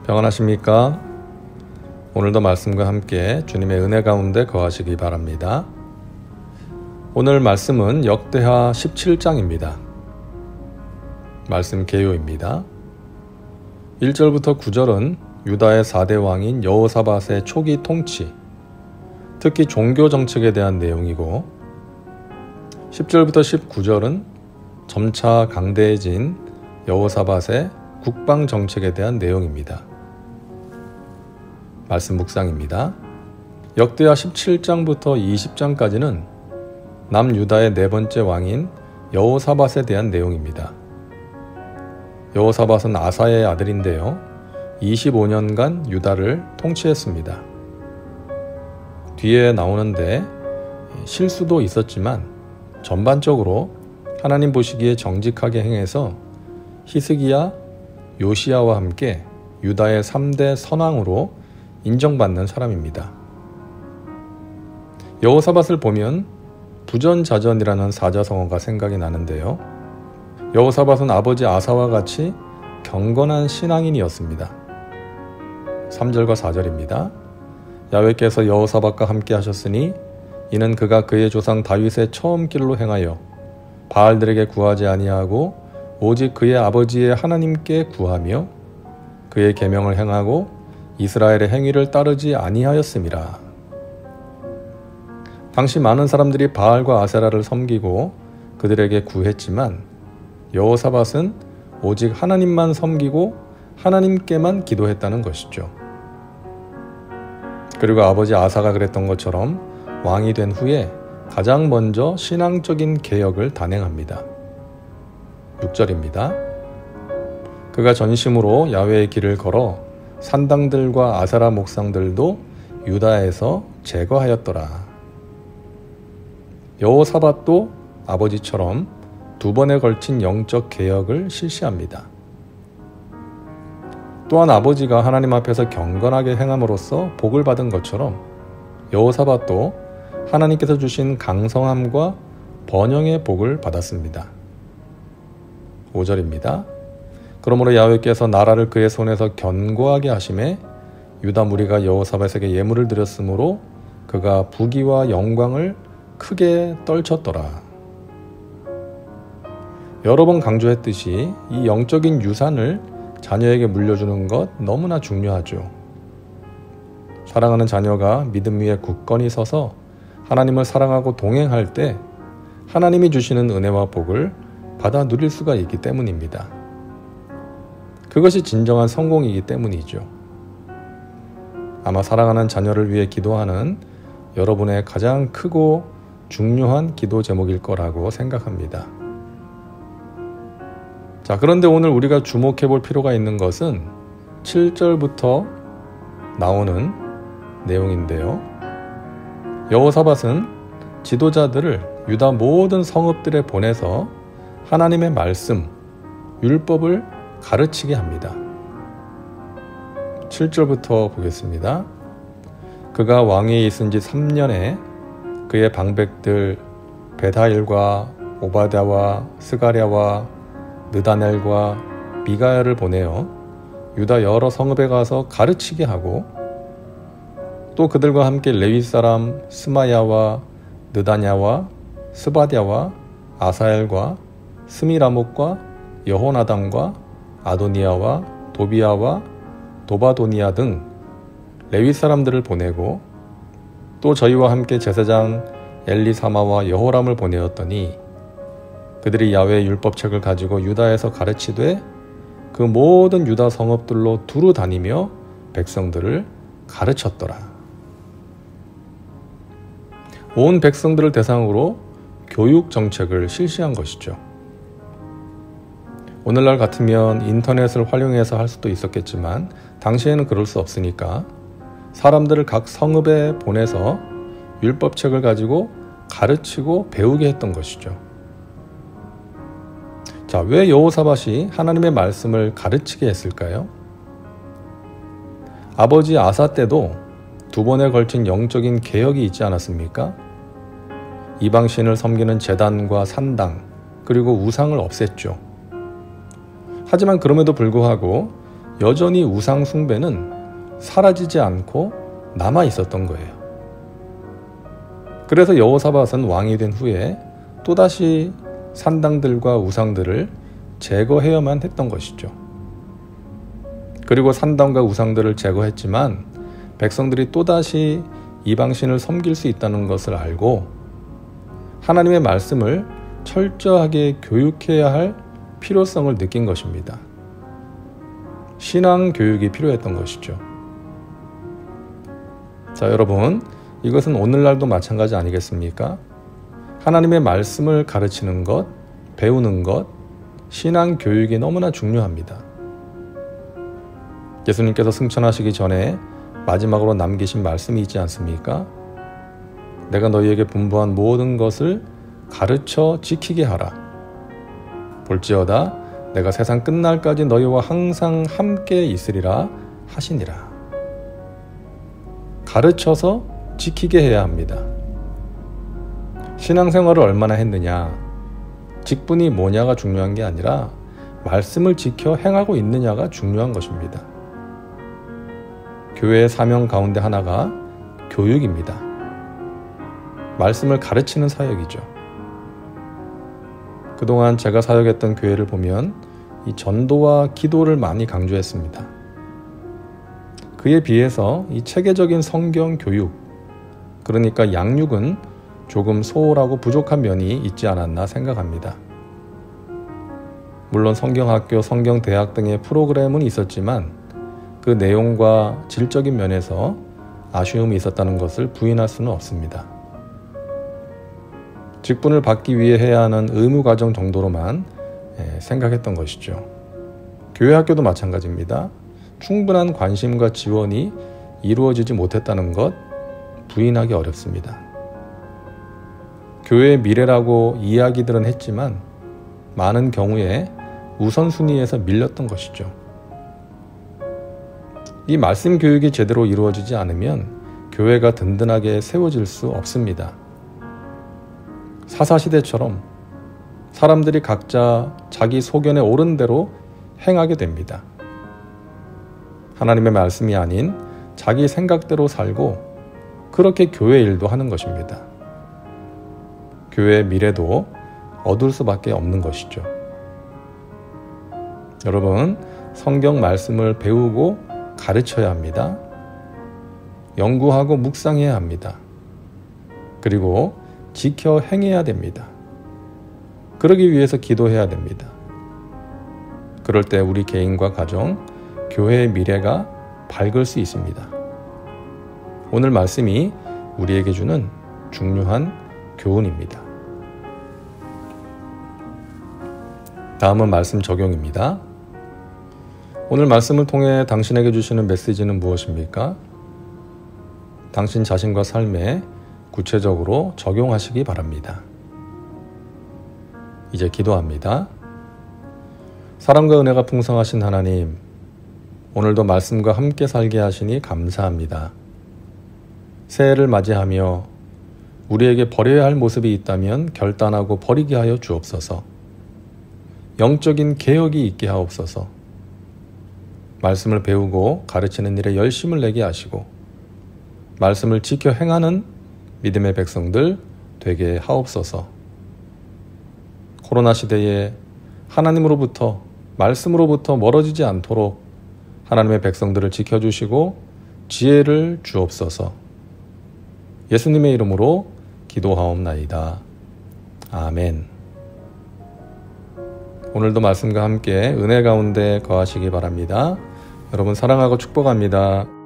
평안하십니까? 오늘도 말씀과 함께 주님의 은혜 가운데 거하시기 바랍니다. 오늘 말씀은 역대하 17장입니다. 말씀 개요입니다. 1절부터 9절은 유다의 4대 왕인 여호사밧의 초기 통치, 특히 종교 정책에 대한 내용이고 10절부터 19절은 점차 강대해진 여호사밧의 국방 정책에 대한 내용입니다. 말씀 묵상입니다. 역대하 17장부터 20장까지는 남유다의 네 번째 왕인 여호사밧에 대한 내용입니다. 여호사밧은 아사의 아들인데요. 25년간 유다를 통치했습니다. 뒤에 나오는데 실수도 있었지만 전반적으로 하나님 보시기에 정직하게 행해서 히스기야, 요시야와 함께 유다의 3대 선왕으로 인정받는 사람입니다. 여호사밧을 보면 부전자전이라는 사자성어가 생각이 나는데요. 여호사밧은 아버지 아사와 같이 경건한 신앙인이었습니다. 3절과 4절입니다. 야훼께서 여호사밧과 함께 하셨으니 이는 그가 그의 조상 다윗의 처음 길로 행하여 바알들에게 구하지 아니하고 오직 그의 아버지의 하나님께 구하며 그의 계명을 행하고 이스라엘의 행위를 따르지 아니하였음이라. 당시 많은 사람들이 바알과 아세라를 섬기고 그들에게 구했지만 여호사밧은 오직 하나님만 섬기고 하나님께만 기도했다는 것이죠. 그리고 아버지 아사가 그랬던 것처럼 왕이 된 후에 가장 먼저 신앙적인 개혁을 단행합니다. 6절입니다. 그가 전심으로 야훼의 길을 걸어 산당들과 아세라 목상들도 유다에서 제거하였더라. 여호사밧도 아버지처럼 두 번에 걸친 영적 개혁을 실시합니다. 또한 아버지가 하나님 앞에서 경건하게 행함으로써 복을 받은 것처럼 여호사밧도 하나님께서 주신 강성함과 번영의 복을 받았습니다. 5절입니다. 그러므로 야훼께서 나라를 그의 손에서 견고하게 하심에 유다 무리가 여호사밧에게 예물을 드렸으므로 그가 부귀와 영광을 크게 떨쳤더라. 여러 번 강조했듯이 이 영적인 유산을 자녀에게 물려주는 것 너무나 중요하죠. 사랑하는 자녀가 믿음 위에 굳건히 서서 하나님을 사랑하고 동행할 때 하나님이 주시는 은혜와 복을 받아 누릴 수가 있기 때문입니다. 그것이 진정한 성공이기 때문이죠. 아마 사랑하는 자녀를 위해 기도하는 여러분의 가장 크고 중요한 기도 제목일 거라고 생각합니다. 자, 그런데 오늘 우리가 주목해 볼 필요가 있는 것은 7절부터 나오는 내용인데요. 여호사밧은 지도자들을 유다 모든 성읍들에 보내서 하나님의 말씀, 율법을 가르치게 합니다. 7절부터 보겠습니다. 그가 왕위에 있은 지 3년에 그의 방백들 베다일과 오바댜와 스가랴와 느다넬과 미가야를 보내어 유다 여러 성읍에 가서 가르치게 하고 또 그들과 함께 레위 사람 스마야와 느다냐와 스바댜와 아사엘과 스미라목과 여호나담과 아도니아와 도비아와 도바도니아 등 레위 사람들을 보내고 또 저희와 함께 제사장 엘리사마와 여호람을 보내었더니 그들이 야훼의 율법책을 가지고 유다에서 가르치되 그 모든 유다 성읍들로 두루 다니며 백성들을 가르쳤더라. 온 백성들을 대상으로 교육 정책을 실시한 것이죠. 오늘날 같으면 인터넷을 활용해서 할 수도 있었겠지만 당시에는 그럴 수 없으니까 사람들을 각 성읍에 보내서 율법책을 가지고 가르치고 배우게 했던 것이죠. 자, 왜 여호사밧이 하나님의 말씀을 가르치게 했을까요? 아버지 아사 때도 두 번에 걸친 영적인 개혁이 있지 않았습니까? 이방신을 섬기는 제단과 산당, 그리고 우상을 없앴죠. 하지만 그럼에도 불구하고 여전히 우상 숭배는 사라지지 않고 남아 있었던 거예요. 그래서 여호사밧은 왕이 된 후에 또다시 산당들과 우상들을 제거해야만 했던 것이죠. 그리고 산당과 우상들을 제거했지만 백성들이 또다시 이방신을 섬길 수 있다는 것을 알고 하나님의 말씀을 철저하게 교육해야 할 필요성을 느낀 것입니다. 신앙 교육이 필요했던 것이죠. 자, 여러분, 이것은 오늘날도 마찬가지 아니겠습니까? 하나님의 말씀을 가르치는 것, 배우는 것, 신앙 교육이 너무나 중요합니다. 예수님께서 승천하시기 전에 마지막으로 남기신 말씀이 있지 않습니까? 내가 너희에게 분부한 모든 것을 가르쳐 지키게 하라. 볼지어다 내가 세상 끝날까지 너희와 항상 함께 있으리라 하시니라. 가르쳐서 지키게 해야 합니다. 신앙생활을 얼마나 했느냐, 직분이 뭐냐가 중요한 게 아니라 말씀을 지켜 행하고 있느냐가 중요한 것입니다. 교회의 사명 가운데 하나가 교육입니다. 말씀을 가르치는 사역이죠. 그동안 제가 사역했던 교회를 보면 이 전도와 기도를 많이 강조했습니다. 그에 비해서 이 체계적인 성경 교육, 그러니까 양육은 조금 소홀하고 부족한 면이 있지 않았나 생각합니다. 물론 성경학교, 성경대학 등의 프로그램은 있었지만 그 내용과 질적인 면에서 아쉬움이 있었다는 것을 부인할 수는 없습니다. 직분을 받기 위해 해야 하는 의무 과정 정도로만 생각했던 것이죠. 교회 학교도 마찬가지입니다. 충분한 관심과 지원이 이루어지지 못했다는 것 부인하기 어렵습니다. 교회의 미래라고 이야기들은 했지만 많은 경우에 우선순위에서 밀렸던 것이죠. 이 말씀 교육이 제대로 이루어지지 않으면 교회가 든든하게 세워질 수 없습니다. 사사시대처럼 사람들이 각자 자기 소견에 옳은 대로 행하게 됩니다. 하나님의 말씀이 아닌 자기 생각대로 살고 그렇게 교회 일도 하는 것입니다. 교회의 미래도 어두울 수밖에 없는 것이죠. 여러분, 성경 말씀을 배우고 가르쳐야 합니다. 연구하고 묵상해야 합니다. 그리고 지켜 행해야 됩니다. 그러기 위해서 기도해야 됩니다. 그럴 때 우리 개인과 가정, 교회의 미래가 밝을 수 있습니다. 오늘 말씀이 우리에게 주는 중요한 교훈입니다. 다음은 말씀 적용입니다. 오늘 말씀을 통해 당신에게 주시는 메시지는 무엇입니까? 당신 자신과 삶에 구체적으로 적용하시기 바랍니다. 이제 기도합니다. 사랑과 은혜가 풍성하신 하나님, 오늘도 말씀과 함께 살게 하시니 감사합니다. 새해를 맞이하며 우리에게 버려야 할 모습이 있다면 결단하고 버리게 하여 주옵소서. 영적인 개혁이 있게 하옵소서. 말씀을 배우고 가르치는 일에 열심을 내게 하시고 말씀을 지켜 행하는 믿음의 백성들 되게 하옵소서. 코로나 시대에 하나님으로부터, 말씀으로부터 멀어지지 않도록 하나님의 백성들을 지켜주시고 지혜를 주옵소서. 예수님의 이름으로 기도하옵나이다. 아멘. 오늘도 말씀과 함께 은혜 가운데 거하시기 바랍니다. 여러분 사랑하고 축복합니다.